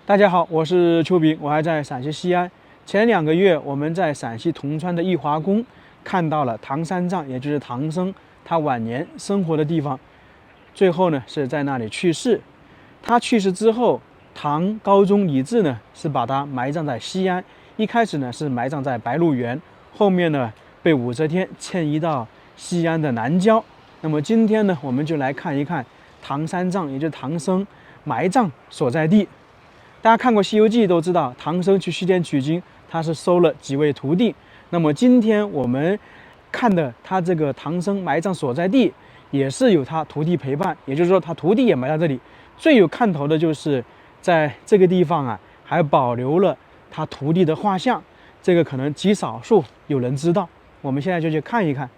大家好，我是邱斌，我还在陕西西安。前2个月，我们在陕西铜川的义华宫看到了唐三藏，也就是唐僧他晚年生活的地方。最后呢，是在那里去世。他去世之后，唐高宗李治呢是把他埋葬在西安。一开始呢是埋葬在白鹿原，后面呢被武则天迁移到西安的南郊。那么今天呢，我们就来看一看唐三藏，也就是唐僧埋葬所在地。大家看过《西游记》都知道，唐僧去西天取经，他是收了几位徒弟。那么今天我们看的他这个唐僧埋葬所在地，也是有他徒弟陪伴，也就是说他徒弟也埋在这里。最有看头的就是在这个地方啊，还保留了他徒弟的画像，这个可能极少数有人知道。我们现在就去看一看。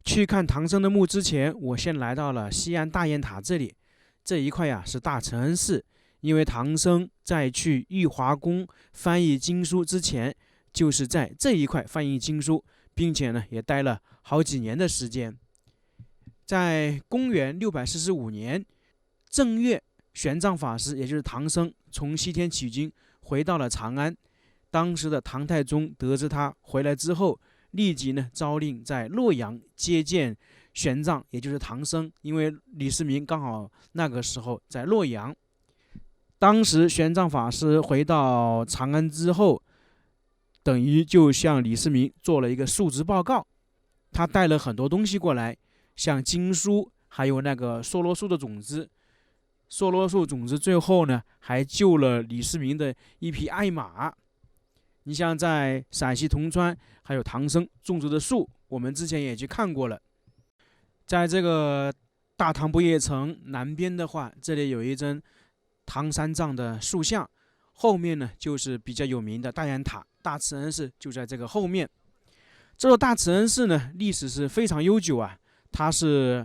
去看唐僧的墓之前，我先来到了西安大雁塔这里。这一块呀是大慈恩寺。因为唐僧在去玉华宫翻译经书之前，就是在这一块翻译经书，并且呢也待了好几年的时间。在公元645年正月，玄奘法师也就是唐僧从西天取经回到了长安。当时的唐太宗得知他回来之后，立即呢诏令在洛阳接见玄奘，也就是唐僧，因为李世民刚好那个时候在洛阳。当时玄奘法师回到长安之后，等于就向李世民做了一个述职报告。他带了很多东西过来，像经书，还有那个梭罗树的种子。梭罗树种子最后呢，还救了李世民的一匹爱马。你像在陕西铜川，还有唐僧种植的树，我们之前也去看过了。在这个大唐不夜城南边的话，这里有一尊唐三藏的塑像，后面呢就是比较有名的大雁塔，大慈恩寺就在这个后面。这座大慈恩寺呢，历史是非常悠久啊，它是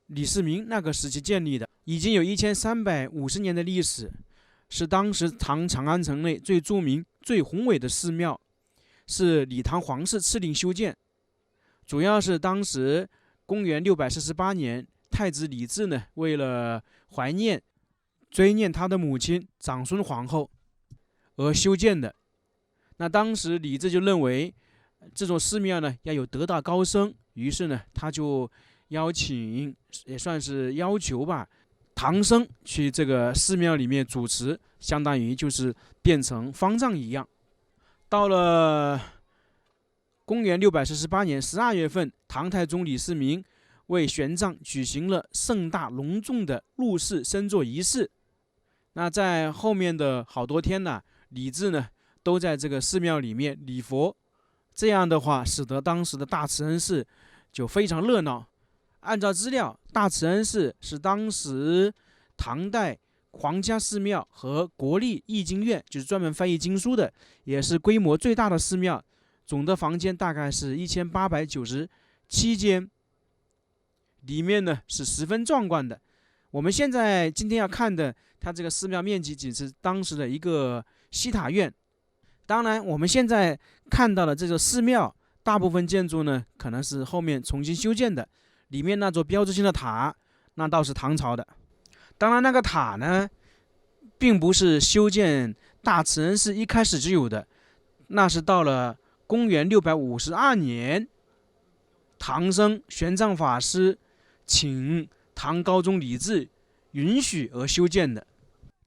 李世民那个时期建立的，已经有1350年的历史，是当时长安城内最著名、最宏伟的寺庙，是李唐皇室敕令修建。主要是当时公元648年，太子李治呢，为了追念他的母亲长孙皇后而修建的。那当时李治就认为这座寺庙呢要有德大高僧，于是呢他就邀请，也算是要求吧，唐僧去这个寺庙里面主持，相当于就是变成方丈一样。到了公元648年12月份，唐太宗李世民为玄奘举行了盛大隆重的入寺升座仪式。那在后面的好多天呢，李治呢都在这个寺庙里面礼佛，这样的话使得当时的大慈恩寺就非常热闹。按照资料，大慈恩寺是当时唐代皇家寺庙和国立译经院，就是专门翻译经书的，也是规模最大的寺庙，总的房间大概是1897间，里面呢是十分壮观的。我们今天要看的，它这个寺庙面积仅是当时的一个西塔院。当然，我们现在看到的这个寺庙，大部分建筑呢可能是后面重新修建的。里面那座标志性的塔，那倒是唐朝的。当然，那个塔呢，并不是修建大慈恩寺一开始就有的，那是到了公元652年，唐僧玄奘法师请唐高宗李治允许而修建的。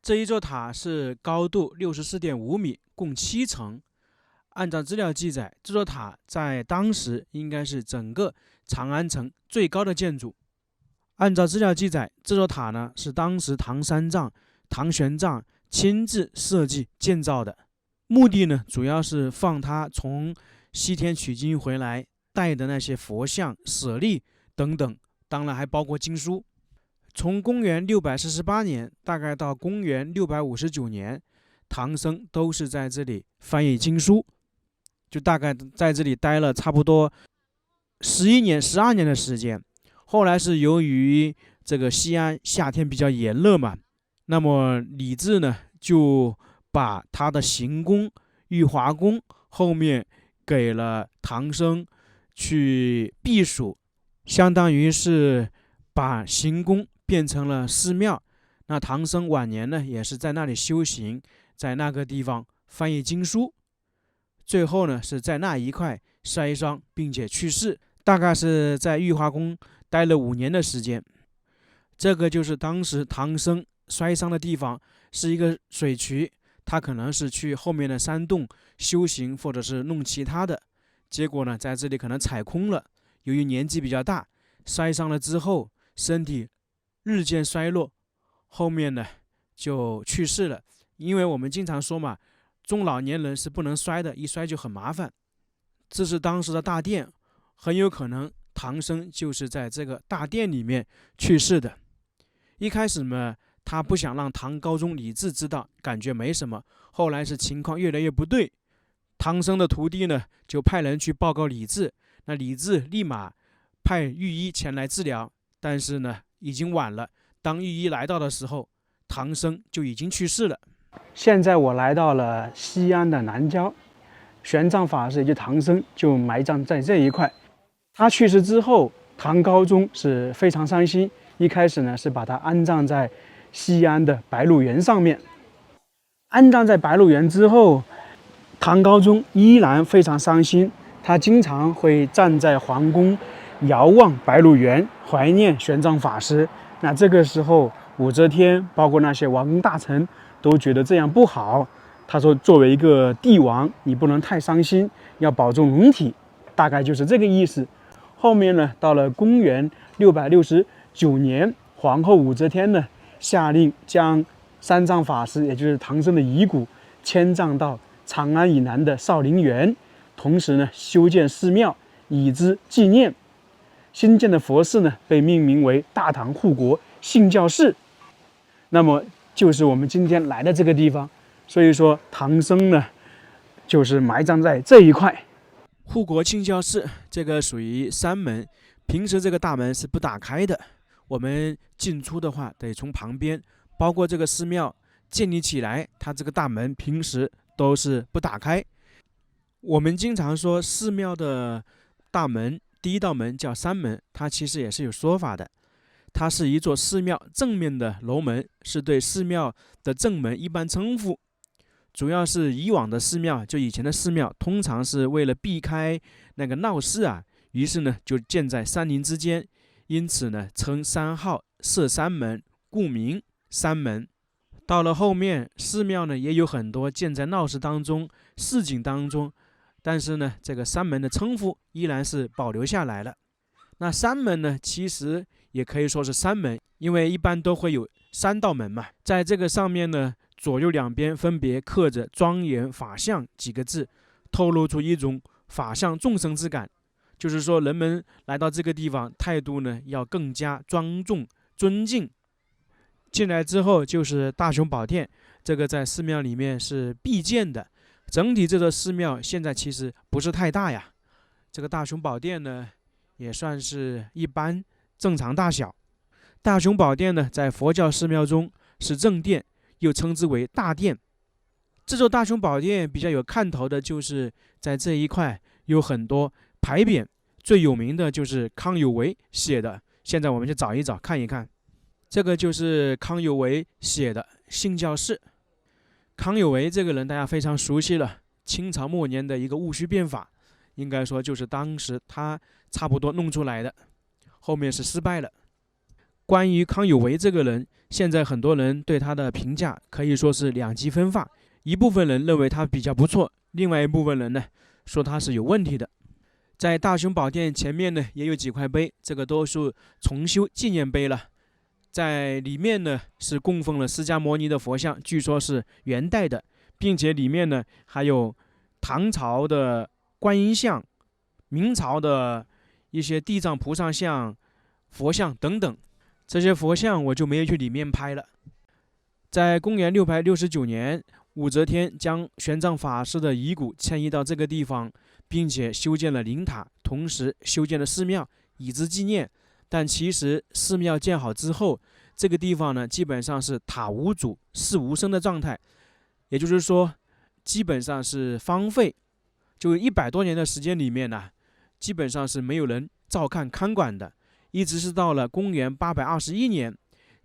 这一座塔是高度64.5米，共7层。按照资料记载，这座塔在当时应该是整个长安城最高的建筑。按照资料记载，这座塔呢是当时唐三藏、唐玄奘亲自设计建造的，目的呢主要是放他从西天取经回来带的那些佛像、舍利等等，当然还包括经书。从公元648年大概到公元659年，唐僧都是在这里翻译经书，就大概在这里待了差不多11年、12年的时间。后来是由于这个西安夏天比较炎热嘛，那么李治呢就把他的行宫玉华宫后面给了唐僧去避暑，相当于是把行宫变成了寺庙。那唐僧晚年呢，也是在那里修行，在那个地方翻译经书，最后呢是在那一块摔伤并且去世，大概是在玉华宫待了5年的时间。这个就是当时唐僧摔伤的地方，是一个水渠，他可能是去后面的山洞修行，或者是弄其他的，结果呢在这里可能踩空了，由于年纪比较大，摔伤了之后身体日渐衰落，后面呢就去世了。因为我们经常说嘛，中老年人是不能摔的，一摔就很麻烦。这是当时的大殿，很有可能唐僧就是在这个大殿里面去世的。一开始嘛，他不想让唐高宗李治知道，感觉没什么。后来是情况越来越不对，唐僧的徒弟呢就派人去报告李治，那李治立马派御医前来治疗，但是呢已经晚了。当御医来到的时候，唐僧就已经去世了。现在我来到了西安的南郊，玄奘法师也就唐僧就埋葬在这一块。他去世之后，唐高宗是非常伤心，一开始呢是把他安葬在西安的白鹿原上面。安葬在白鹿原之后，唐高宗依然非常伤心，他经常会站在皇宫遥望白鹿原，怀念玄奘法师。那这个时候，武则天包括那些王公大臣都觉得这样不好。他说，作为一个帝王，你不能太伤心，要保重龙体，大概就是这个意思。后面呢，到了公元669年，皇后武则天呢下令将三藏法师，也就是唐僧的遗骨，迁葬到长安以南的少陵园，同时呢修建寺庙以之纪念。新建的佛寺呢被命名为大唐护国信教寺，那么就是我们今天来的这个地方。所以说唐僧呢就是埋葬在这一块。护国信教寺这个属于山门，平时这个大门是不打开的，我们进出的话得从旁边，包括这个寺庙建立起来，它这个大门平时都是不打开。我们经常说寺庙的大门，第一道门叫山门，它其实也是有说法的。它是一座寺庙正面的楼门，是对寺庙的正门一般称呼。主要是以往的寺庙，就以前的寺庙，通常是为了避开那个闹市啊，于是呢就建在山林之间，因此呢称山号设山门，故名山门。到了后面，寺庙呢也有很多建在闹市当中、市井当中，但是呢这个山门的称呼依然是保留下来了。那山门呢其实也可以说是山门，因为一般都会有3道门嘛，在这个上面呢左右两边分别刻着庄严法相几个字，透露出一种法相众生之感，就是说人们来到这个地方态度呢要更加庄重尊敬。进来之后就是大雄宝殿，这个在寺庙里面是必见的。整体这座寺庙现在其实不是太大呀，这个大雄宝殿呢也算是一般正常大小。大雄宝殿呢在佛教寺庙中是正殿，又称之为大殿。这座大雄宝殿比较有看头的就是在这一块有很多牌匾，最有名的就是康有为写的，现在我们去找一找看一看。这个就是康有为写的信教寺。康有为这个人大家非常熟悉了，清朝末年的一个戊戌变法，应该说就是当时他差不多弄出来的，后面是失败了。关于康有为这个人，现在很多人对他的评价可以说是两极分化，一部分人认为他比较不错，另外一部分人呢说他是有问题的。在大雄宝殿前面呢也有几块碑，这个都是重修纪念碑了。在里面呢是供奉了释迦牟尼的佛像，据说是元代的，并且里面呢还有唐朝的观音像、明朝的一些地藏菩萨像、佛像等等。这些佛像我就没有去里面拍了。在公元669年，武则天将玄奘法师的遗骨迁移到这个地方，并且修建了灵塔，同时修建了寺庙以之纪念。但其实寺庙建好之后，这个地方呢基本上是塔无主寺无声的状态，也就是说基本上是荒废，就100多年的时间里面呢基本上是没有人照看看管的，一直是到了公元821年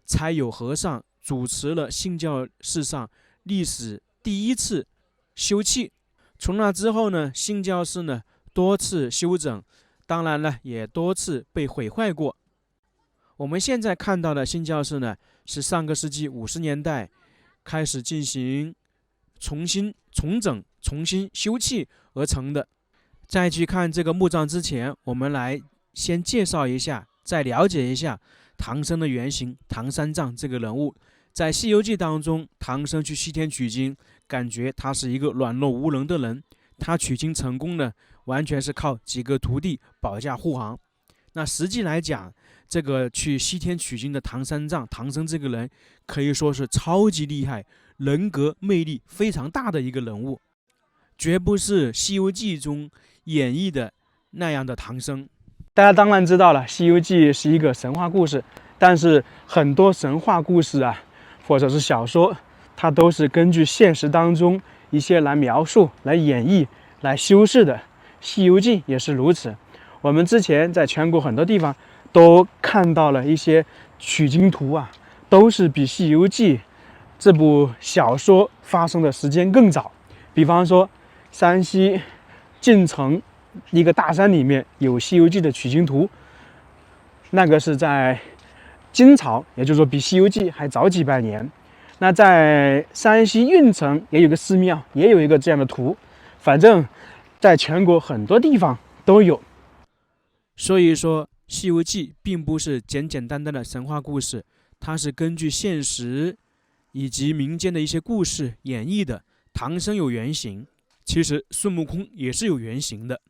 才有和尚主持了信教史上历史第一次修葺。从那之后呢，信教士呢多次修整，当然了，也多次被毁坏过。我们现在看到的信教士呢，是上个世纪50年代开始进行重新重整、重新修葺而成的。在去看这个墓葬之前，我们来先介绍一下，再了解一下唐僧的原型唐三藏这个人物。在《西游记》当中，唐僧去西天取经，感觉他是一个软弱无能的人，他取经成功呢，完全是靠几个徒弟保驾护航。那实际来讲，这个去西天取经的唐三藏、唐僧这个人，可以说是超级厉害，人格魅力非常大的一个人物，绝不是《西游记》中演绎的那样的唐僧。大家当然知道了，《西游记》是一个神话故事，但是很多神话故事啊，或者是小说，它都是根据现实当中一些来描述、来演绎、来修饰的。《西游记》也是如此。我们之前在全国很多地方都看到了一些取经图啊，都是比《西游记》这部小说发生的时间更早。比方说，山西晋城一个大山里面有《西游记》的取经图，那个是在金朝，也就是说比《西游记》还早几百年。那在山西运城也有个寺庙，也有一个这样的图，反正在全国很多地方都有。所以说，《西游记》并不是简简单单的神话故事，它是根据现实以及民间的一些故事演绎的。唐僧有原型，其实孙悟空也是有原型的。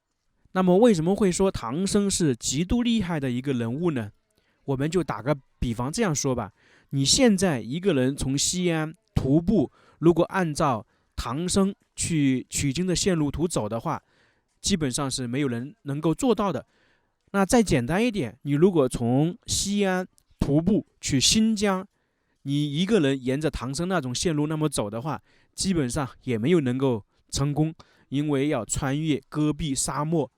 那么为什么会说唐僧是极度厉害的一个人物呢？我们就打个比方这样说吧，你现在一个人从西安徒步，如果按照唐僧去取经的线路图走的话，基本上是没有人能够做到的。那再简单一点，你如果从西安徒步去新疆，你一个人沿着唐僧那种线路那么走的话，基本上也没有能够成功，因为要穿越戈壁沙漠，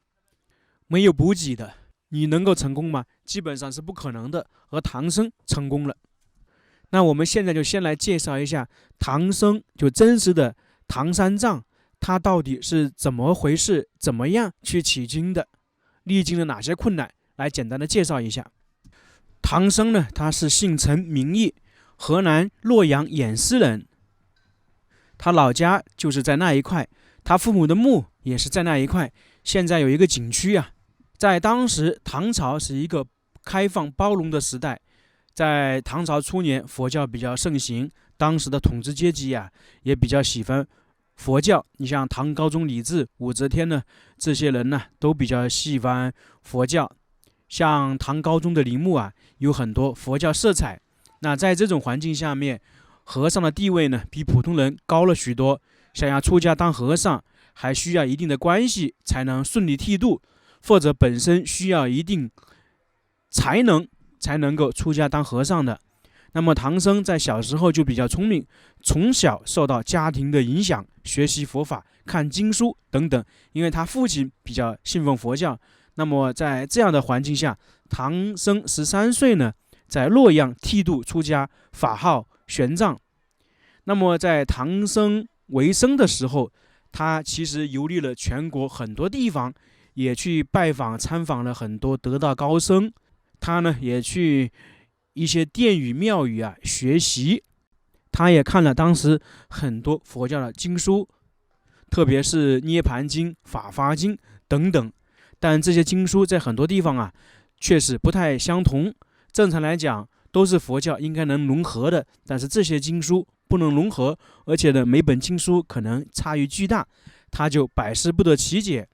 没有补给的，你能够成功吗？基本上是不可能的。而唐僧成功了。那我们现在就先来介绍一下唐僧，就真实的唐三藏，他到底是怎么回事，怎么样去取经的，历经了哪些困难，来简单的介绍一下。唐僧呢，他是姓陈名义，河南洛阳偃师人，他老家就是在那一块，他父母的墓也是在那一块。现在有一个景区啊，在当时唐朝是一个开放包容的时代，在唐朝初年佛教比较盛行，当时的统治阶级啊也比较喜欢佛教。你像唐高宗李治、武则天呢，这些人呢都比较喜欢佛教。像唐高宗的陵墓啊，有很多佛教色彩。那在这种环境下面，和尚的地位呢比普通人高了许多。想要出家当和尚，还需要一定的关系才能顺利剃度，或者本身需要一定才能才能够出家当和尚的。那么唐僧在小时候就比较聪明，从小受到家庭的影响，学习佛法、看经书等等。因为他父亲比较信奉佛教，那么在这样的环境下，唐僧13岁呢，在洛阳剃度出家，法号玄奘。那么在唐僧为生的时候，他其实游历了全国很多地方，也去拜访参访了很多得道高僧。他呢也去一些殿宇庙宇啊学习，他也看了当时很多佛教的经书，特别是涅盘经、法华经等等。但这些经书在很多地方啊确实不太相同。正常来讲都是佛教应该能融合的，但是这些经书不能融合，而且呢每本经书可能差异巨大，他就百思不得其解。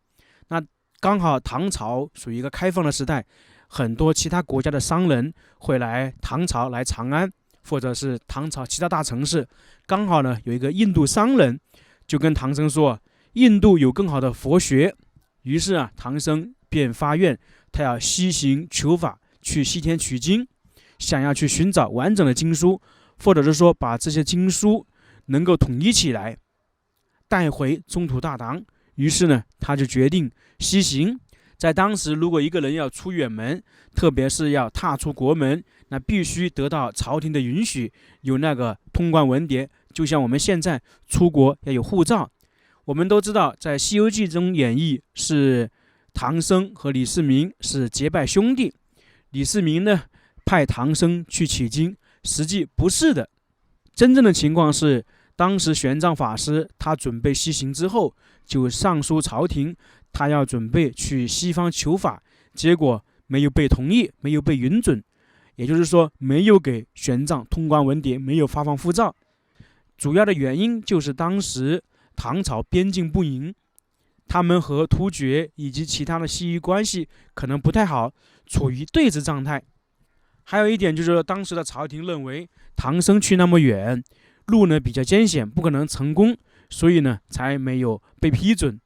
那刚好唐朝属于一个开放的时代，很多其他国家的商人会来唐朝，来长安或者是唐朝其他大城市。刚好呢有一个印度商人就跟唐僧说，印度有更好的佛学。于是啊唐僧便发愿，他要西行求法，去西天取经，想要去寻找完整的经书，或者是说把这些经书能够统一起来，带回中土大唐。于是呢他就决定西行。在当时，如果一个人要出远门，特别是要踏出国门，那必须得到朝廷的允许，有那个通关文牒，就像我们现在出国要有护照。我们都知道，在《西游记》中演绎是唐僧和李世民是结拜兄弟，李世民呢派唐僧去取经，实际不是的。真正的情况是，当时玄奘法师他准备西行之后，就上书朝廷，他要准备去西方求法，结果没有被同意，没有被允准，也就是说没有给玄奘通关文牒，没有发放护照。主要的原因就是当时唐朝边境不宁，他们和突厥以及其他的西域关系可能不太好，处于对峙状态。还有一点就是当时的朝廷认为唐僧去那么远，路呢比较艰险，不可能成功，所以呢才没有被批准。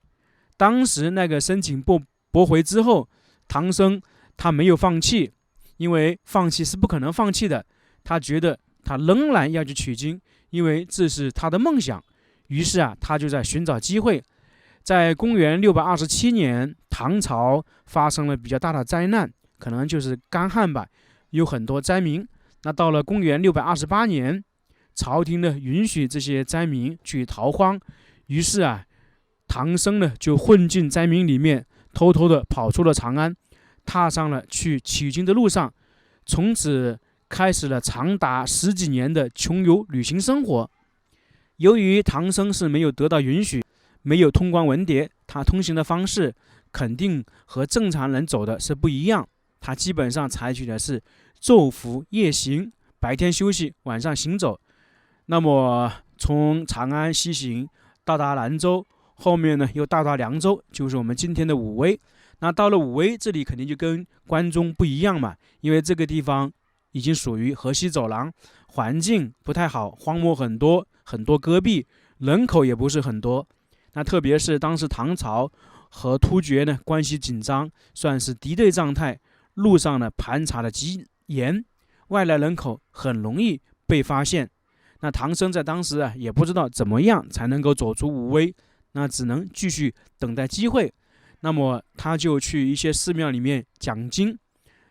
当时那个申请驳回之后，唐僧他没有放弃，因为放弃是不可能放弃的，他觉得他仍然要去取经，因为这是他的梦想。于是他就在寻找机会。在公元627年，唐朝发生了比较大的灾难，可能就是干旱吧，有很多灾民。那到了公元628年，朝廷呢允许这些灾民去逃荒，于是唐僧呢就混进灾民里面，偷偷的跑出了长安，踏上了去取经的路上，从此开始了长达10几年的穷游旅行生活。由于唐僧是没有得到允许，没有通关文牒，他通行的方式肯定和正常人走的是不一样，他基本上采取的是昼伏夜行，白天休息，晚上行走。那么从长安西行到达兰州，后面呢又到达凉州，就是我们今天的武威。那到了武威，这里肯定就跟关中不一样嘛，因为这个地方已经属于河西走廊，环境不太好，荒漠很多，很多戈壁，人口也不是很多。那特别是当时唐朝和突厥呢关系紧张，算是敌对状态，路上呢盘查的极严，外来人口很容易被发现。那唐僧在当时也不知道怎么样才能够走出武威，那只能继续等待机会。那么他就去一些寺庙里面讲经，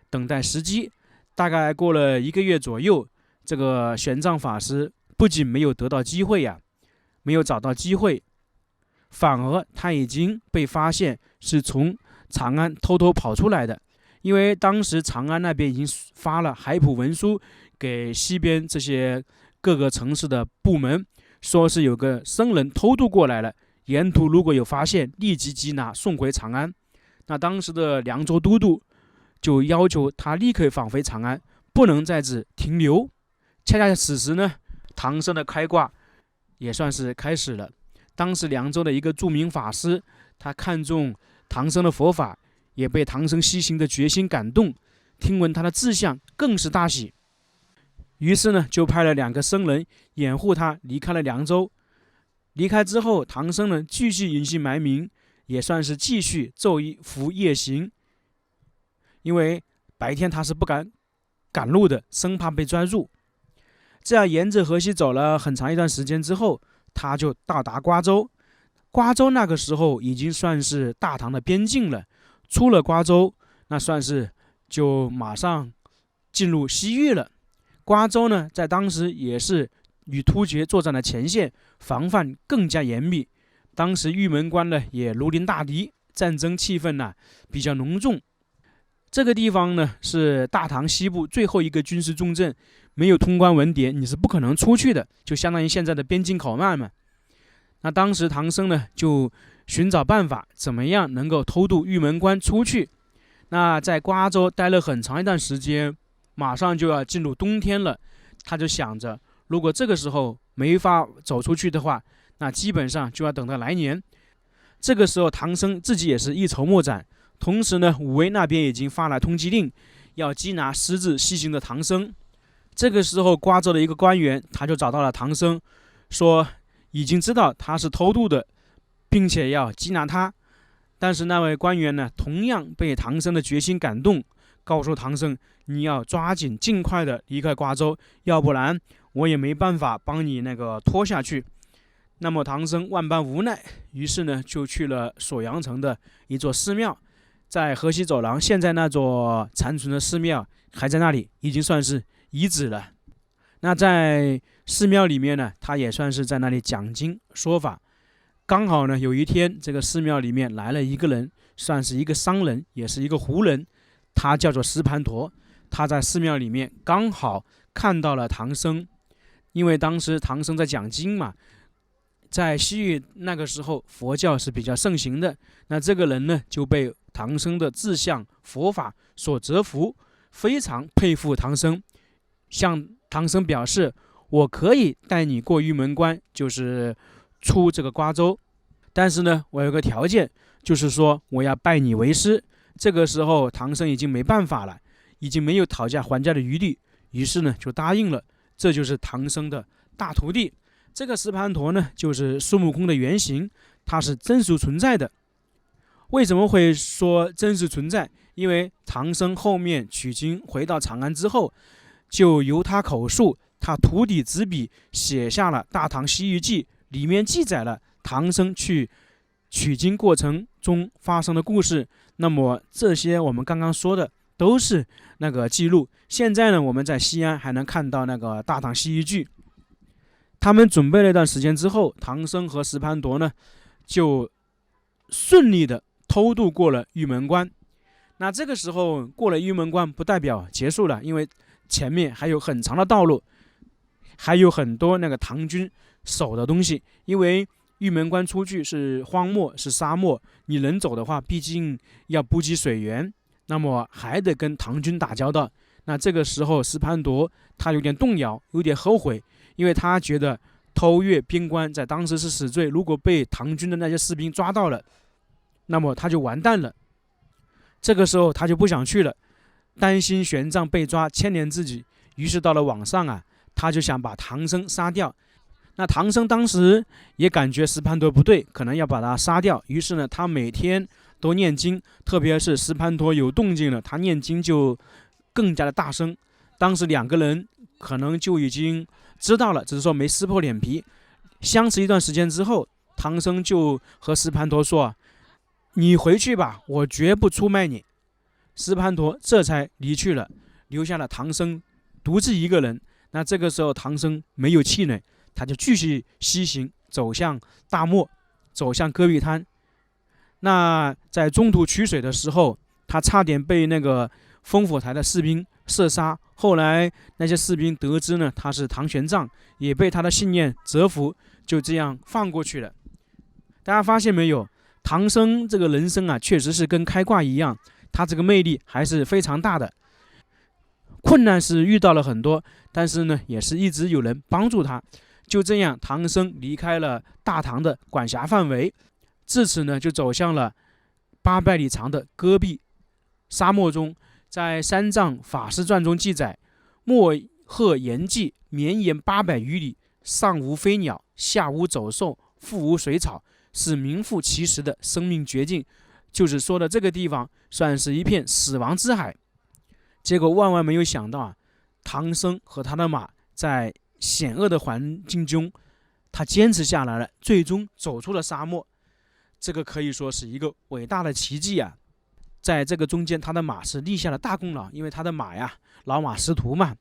等待时机。大概过了1个月左右，这个玄奘法师不仅没有得到机会没有找到机会，反而他已经被发现是从长安偷偷跑出来的。因为当时长安那边已经发了海捕文书给西边这些各个城市的部门，说是有个僧人偷渡过来了，沿途如果有发现，立即缉拿送回长安。那当时的凉州都督就要求他立刻返回长安，不能在此停留。恰恰此时呢，唐僧的开挂也算是开始了。当时凉州的一个著名法师，他看中唐僧的佛法，也被唐僧西行的决心感动，听闻他的志向，更是大喜。于是呢，就派了2个僧人掩护他离开了凉州。离开之后，唐僧呢继续隐姓埋名，也算是继续昼伏夜行。因为白天他是不敢赶路的，生怕被抓住。这样沿着河西走了很长一段时间之后，他就到达瓜州。瓜州那个时候已经算是大唐的边境了，出了瓜州，那算是就马上进入西域了。瓜州呢，在当时也是与突厥作战的前线，防范更加严密。当时玉门关呢也如临大敌，战争气氛比较浓重。这个地方呢是大唐西部最后一个军事重镇，没有通关文牒，你是不可能出去的，就相当于现在的边境口岸嘛。那当时唐僧呢就寻找办法，怎么样能够偷渡玉门关出去。那在瓜州待了很长一段时间，马上就要进入冬天了，他就想着，如果这个时候没法走出去的话，那基本上就要等到来年。这个时候唐僧自己也是一筹莫展，同时呢，武威那边已经发了通缉令，要缉拿私自西行的唐僧。这个时候瓜州的一个官员他就找到了唐僧，说已经知道他是偷渡的，并且要缉拿他。但是那位官员呢，同样被唐僧的决心感动，告诉唐僧，你要抓紧尽快的离开瓜州，要不然我也没办法帮你拖下去。那么唐僧万般无奈，于是呢就去了锁阳城的一座寺庙，在河西走廊，现在那座残存的寺庙还在那里，已经算是遗址了。那在寺庙里面呢，他也算是在那里讲经说法。刚好呢，有一天这个寺庙里面来了一个人，算是一个商人，也是一个胡人，他叫做石盘陀。他在寺庙里面刚好看到了唐僧，因为当时唐僧在讲经嘛，在西域那个时候佛教是比较盛行的。那这个人呢，就被唐僧的志向佛法所折服，非常佩服唐僧，向唐僧表示，我可以带你过玉门关，就是出这个瓜州，但是呢，我有个条件，就是说我要拜你为师。这个时候唐僧已经没办法了，已经没有讨价还价的余地，于是呢就答应了。这就是唐僧的大徒弟。这个石盘陀呢，就是孙悟空的原型，它是真实存在的。为什么会说真实存在？因为唐僧后面取经回到长安之后，就由他口述，他徒弟执笔写下了《大唐西域记》，里面记载了唐僧去取经过程中发生的故事。那么这些我们刚刚说的都是那个记录。现在呢，我们在西安还能看到那个《大唐西域记》。他们准备了一段时间之后，唐僧和石盘陀呢，就顺利的偷渡过了玉门关。那这个时候过了玉门关，不代表结束了，因为前面还有很长的道路，还有很多那个唐军守的东西。因为玉门关出去是荒漠，是沙漠，你人走的话，毕竟要补给水源，那么还得跟唐军打交道。那这个时候石盘陀他有点动摇，有点后悔，因为他觉得偷越边关在当时是死罪，如果被唐军的那些士兵抓到了，那么他就完蛋了。这个时候他就不想去了，担心玄奘被抓牵连自己，于是到了晚上啊，他就想把唐僧杀掉。那唐僧当时也感觉石盘陀不对，可能要把他杀掉，于是呢，他每天都念经，特别是石盘陀有动静了，他念经就更加的大声。当时两个人可能就已经知道了，只是说没撕破脸皮。相持一段时间之后，唐僧就和石盘陀说，你回去吧，我绝不出卖你。石盘陀这才离去了，留下了唐僧独自一个人。那这个时候唐僧没有气馁，他就继续西行，走向大漠，走向戈壁滩。那在中途取水的时候，他差点被那个烽火台的士兵射杀。后来那些士兵得知呢，他是唐玄奘，也被他的信念折服，就这样放过去了。大家发现没有，唐僧这个人生啊，确实是跟开挂一样，他这个魅力还是非常大的。困难是遇到了很多，但是呢，也是一直有人帮助他。就这样，唐僧离开了大唐的管辖范围，自此呢，就走向了800里长的戈壁沙漠中。在《三藏法师传》中记载，漠壑延寂，绵延800余里，上无飞鸟，下无走兽，腹无水草，是名副其实的生命绝境。就是说的这个地方算是一片死亡之海。结果万万没有想到啊，唐僧和他的马在险恶的环境中，他坚持下来了，最终走出了沙漠。这个可以说是一个伟大的奇迹啊！在这个中间，他的马是立下了大功劳，因为他的马呀，老马识途嘛。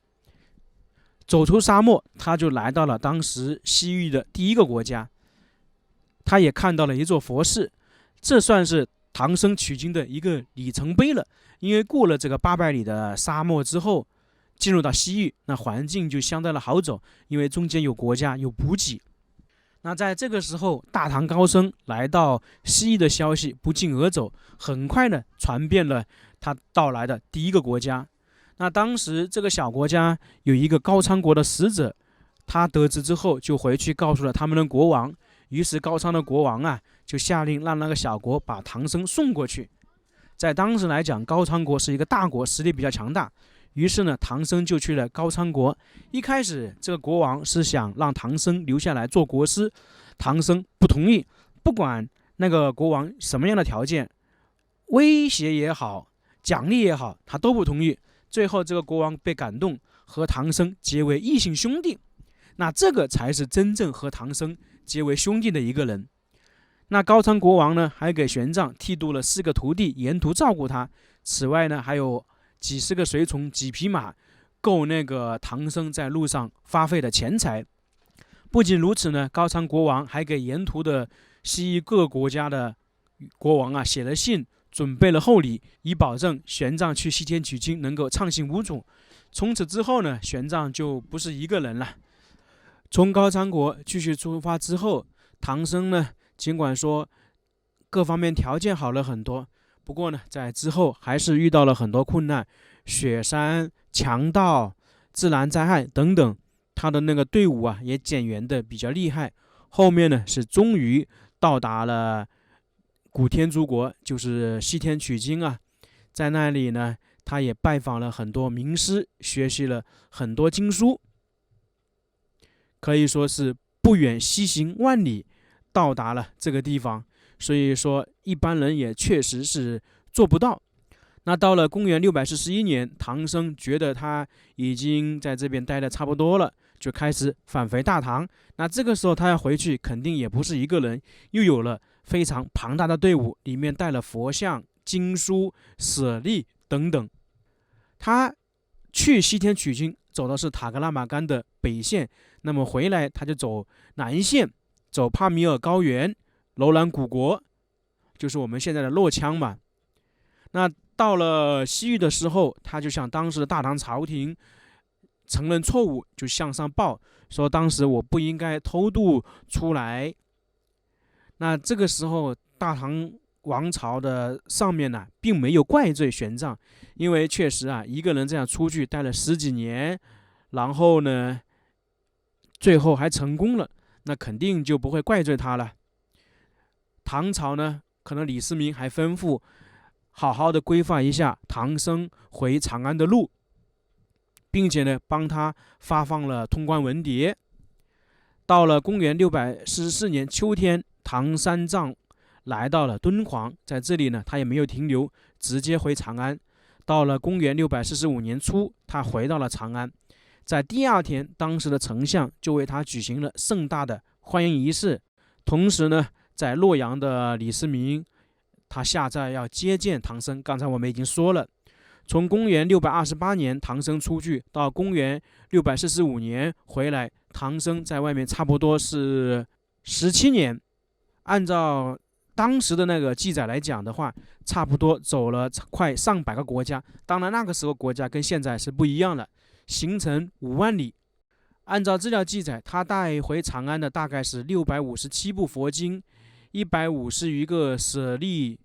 走出沙漠，他就来到了当时西域的第一个国家，他也看到了一座佛寺，这算是唐僧取经的一个里程碑了。因为过了这个800里的沙漠之后，进入到西域，那环境就相对的好走，因为中间有国家有补给。那在这个时候，大唐高僧来到西域的消息不胫而走，很快的传遍了他到来的第一个国家。那当时这个小国家有一个高昌国的使者，他得知之后就回去告诉了他们的国王，于是高昌的国王啊就下令让那个小国把唐僧送过去。在当时来讲，高昌国是一个大国，实力比较强大，于是呢，唐僧就去了高昌国。一开始这个国王是想让唐僧留下来做国师，唐僧不同意，不管那个国王什么样的条件，威胁也好，奖励也好，他都不同意。最后这个国王被感动，和唐僧结为异姓兄弟。那这个才是真正和唐僧结为兄弟的一个人。那高昌国王呢，还给玄奘剃度了4个徒弟，沿途照顾他。此外呢，还有几十个随从、几匹马，够那个唐僧在路上花费的钱财。不仅如此呢，高昌国王还给沿途的西域各国家的国王写了信，准备了厚礼，以保证玄奘去西天取经能够畅行无阻。从此之后呢，玄奘就不是一个人了。从高昌国继续出发之后，唐僧呢，尽管说各方面条件好了很多，不过呢，在之后还是遇到了很多困难，雪山、强盗、自然灾害等等，他的那个队伍也减员的比较厉害。后面呢，是终于到达了古天竺国，就是西天取经在那里呢，他也拜访了很多名师，学习了很多经书，可以说是不远西行万里，到达了这个地方。所以说一般人也确实是做不到。那到了公元641年，唐僧觉得他已经在这边待的差不多了，就开始返回大唐。那这个时候他要回去，肯定也不是一个人，又有了非常庞大的队伍，里面带了佛像、经书、舍利等等。他去西天取经，走的是塔克拉玛干的北线，那么回来他就走南线，走帕米尔高原、楼兰古国，就是我们现在的洛羌嘛。那到了西域的时候，他就向当时的大唐朝廷承认错误，就向上报说当时我不应该偷渡出来。那这个时候大唐王朝的上面呢，并没有怪罪玄奘，因为确实一个人这样出去待了10几年，然后呢最后还成功了，那肯定就不会怪罪他了。唐朝呢，可能李世民还吩咐好好的规划一下唐僧回长安的路，并且呢帮他发放了通关文牒。到了公元644年秋天，唐三藏来到了敦煌，在这里呢他也没有停留，直接回长安。到了公元645年初，他回到了长安。在第2天，当时的丞相就为他举行了盛大的欢迎仪式。同时呢，在洛阳的李世民，他下诏要接见唐僧。刚才我们已经说了，从公元628年唐僧出去到公元645年回来，唐僧在外面差不多是17年。按照当时的那个记载来讲的话，差不多走了快上百个国家。当然那个时候国家跟现在是不一样了，行程5万里。按照资料记载，他带回长安的大概是657部佛经，150余个舍利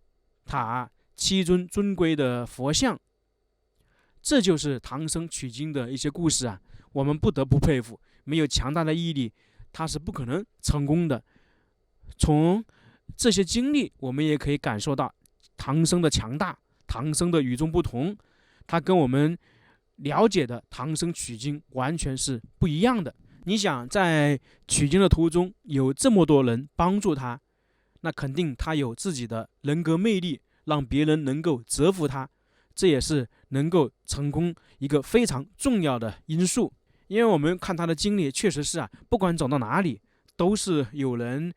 塔，7尊尊贵的佛像。这就是唐僧取经的一些故事我们不得不佩服，没有强大的毅力，他是不可能成功的。从这些经历，我们也可以感受到唐僧的强大，唐僧的与众不同，他跟我们了解的唐僧取经完全是不一样的。你想，在取经的途中有这么多人帮助他，那肯定他有自己的人格魅力，让别人能够折服他，这也是能够成功一个非常重要的因素。因为我们看他的经历，确实是不管走到哪里，都是有人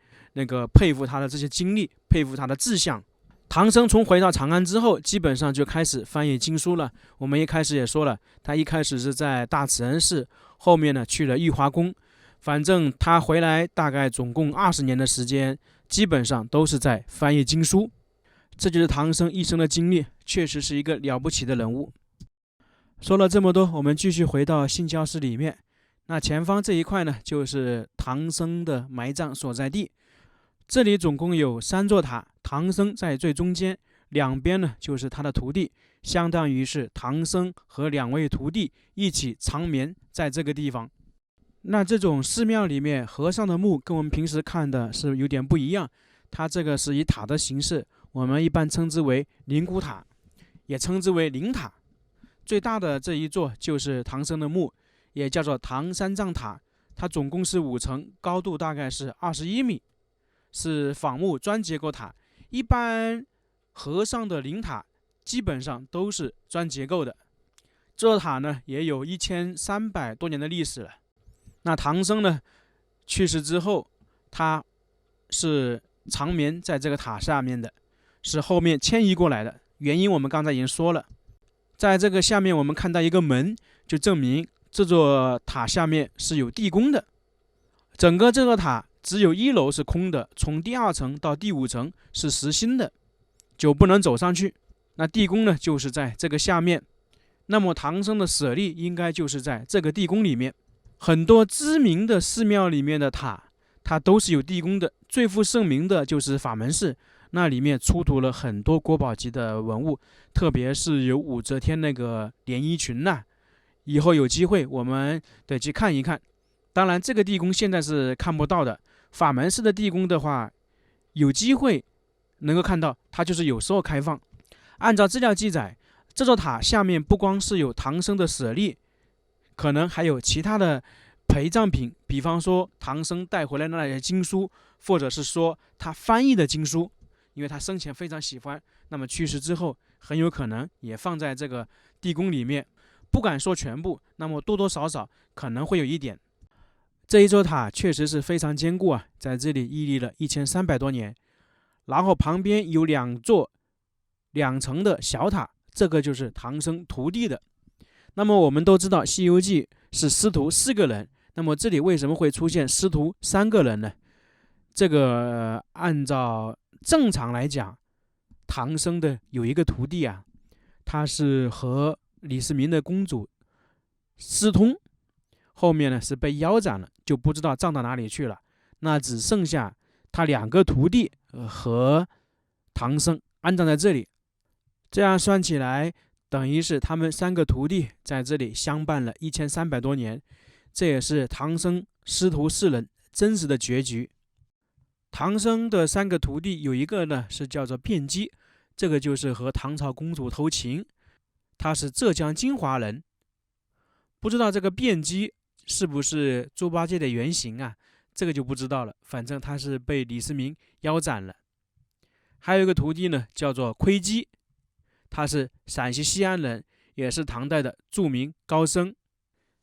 佩服他的这些经历，佩服他的志向。唐僧从回到长安之后，基本上就开始翻译经书了。我们一开始也说了，他一开始是在大慈恩寺，后面呢去了玉华宫。反正他回来大概总共20年的时间，基本上都是在翻译经书。这就是唐僧一生的经历，确实是一个了不起的人物。说了这么多，我们继续回到信教室里面。那前方这一块呢，就是唐僧的埋葬所在地。这里总共有3座塔，唐僧在最中间，两边呢就是他的徒弟，相当于是唐僧和2位徒弟一起长眠在这个地方。那这种寺庙里面和尚的墓跟我们平时看的是有点不一样，它这个是以塔的形式，我们一般称之为灵骨塔，也称之为灵塔。最大的这一座就是唐僧的墓，也叫做唐三藏塔，它总共是5层，高度大概是21米，是仿木砖结构塔。一般和尚的灵塔基本上都是砖结构的。这座塔呢也有1300多年的历史了。那唐僧呢去世之后，他是长眠在这个塔下面的，是后面迁移过来的。原因我们刚才已经说了，在这个下面我们看到一个门，就证明这座塔下面是有地宫的。整个这个塔只有1楼是空的，从第2层到第5层是实心的，就不能走上去。那地宫呢，就是在这个下面。那么唐僧的舍利应该就是在这个地宫里面。很多知名的寺庙里面的塔，它都是有地宫的。最负盛名的就是法门寺，那里面出土了很多国宝级的文物，特别是有武则天那个连衣裙呐，以后有机会我们得去看一看。当然这个地宫现在是看不到的，法门寺的地宫的话，有机会能够看到，它就是有时候开放。按照资料记载，这座塔下面不光是有唐僧的舍利，可能还有其他的陪葬品，比方说唐僧带回来的那些经书，或者是说他翻译的经书，因为他生前非常喜欢，那么去世之后很有可能也放在这个地宫里面。不敢说全部，那么多多少少可能会有一点。这一座塔确实是非常坚固啊，在这里屹立了1300多年。然后旁边有2座2层的小塔，这个就是唐僧徒弟的。那么我们都知道《西游记》是师徒4个人，那么这里为什么会出现师徒3个人呢？这个按照正常来讲，唐僧的有一个徒弟啊，他是和李世民的公主私通，后面呢是被腰斩了，就不知道葬到哪里去了。那只剩下他2个徒弟和唐僧安葬在这里。这样算起来，等于是他们3个徒弟在这里相伴了1300多年，这也是唐僧师徒4人真实的结局。唐僧的3个徒弟有一个呢是叫做辩机，这个就是和唐朝公主偷情，他是浙江金华人。不知道这个辩机是不是猪八戒的原型啊？这个就不知道了，反正他是被李世民腰斩了。还有一个徒弟呢叫做窥基，他是陕西西安人，也是唐代的著名高僧。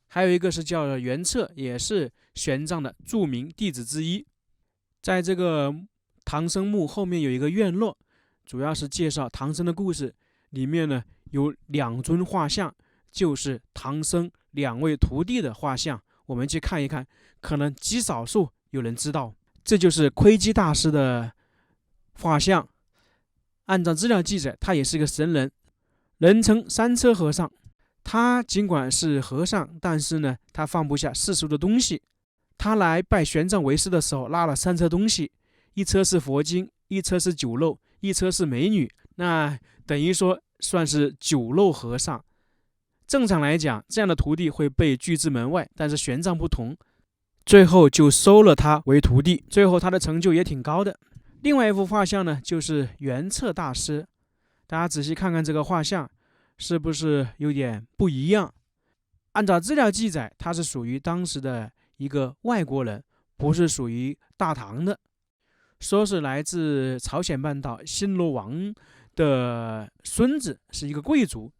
还有一个是叫袁策，也是玄奘的著名弟子之一。在这个唐僧墓后面有一个院落，主要是介绍唐僧的故事，里面呢有2尊画像，就是唐僧2位徒弟的画像，我们去看一看，可能极少数有人知道。这就是窥基大师的画像，按照资料记载，他也是个神人，人称3车和尚。他尽管是和尚，但是呢，他放不下世俗的东西。他来拜玄奘为师的时候，拉了3车东西，一车是佛经，一车是酒肉，一车是美女，那等于说算是酒肉和尚。正常来讲，这样的徒弟会被拒之门外，但是玄奘不同，最后就收了他为徒弟，最后他的成就也挺高的。另外一幅画像呢，就是袁策大师，大家仔细看看这个画像，是不是有点不一样？按照资料记载，他是属于当时的一个外国人，不是属于大唐的，说是来自朝鲜半岛新罗王的孙子，是一个贵族。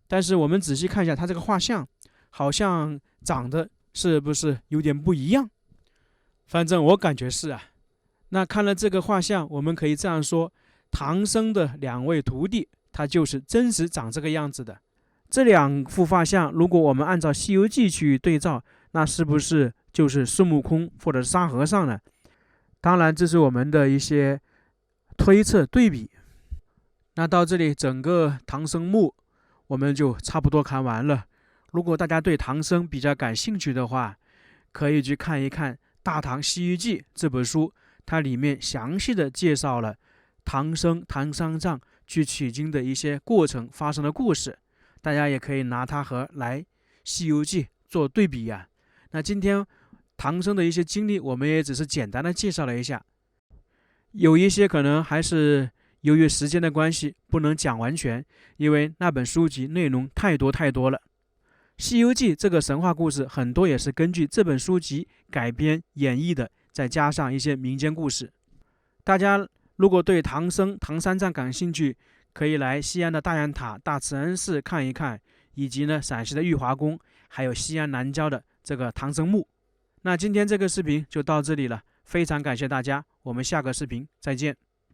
但是我们仔细看一下他这个画像，好像长得是不是有点不一样？反正我感觉是啊。那看了这个画像，我们可以这样说，唐僧的2位徒弟，他就是真实长这个样子的。这2幅画像，如果我们按照《西游记》去对照，那是不是就是孙悟空或者是沙和尚呢？当然，这是我们的一些推测对比。那到这里，整个唐僧墓我们就差不多看完了。如果大家对唐僧比较感兴趣的话，可以去看一看《大唐西游记》这本书，它里面详细的介绍了唐僧、唐三藏去取经的一些过程发生的故事，大家也可以拿它和来《西游记》做对比呀。那今天唐僧的一些经历，我们也只是简单的介绍了一下，有一些可能还是由于时间的关系不能讲完全，因为那本书籍内容太多了。《西游记》这个神话故事很多也是根据这本书籍改编演绎的，再加上一些民间故事。大家如果对唐僧、唐三藏感兴趣，可以来西安的大雁塔、大慈恩寺看一看，以及呢陕西的玉华宫，还有西安南郊的这个唐僧墓。那今天这个视频就到这里了，非常感谢大家，我们下个视频再见。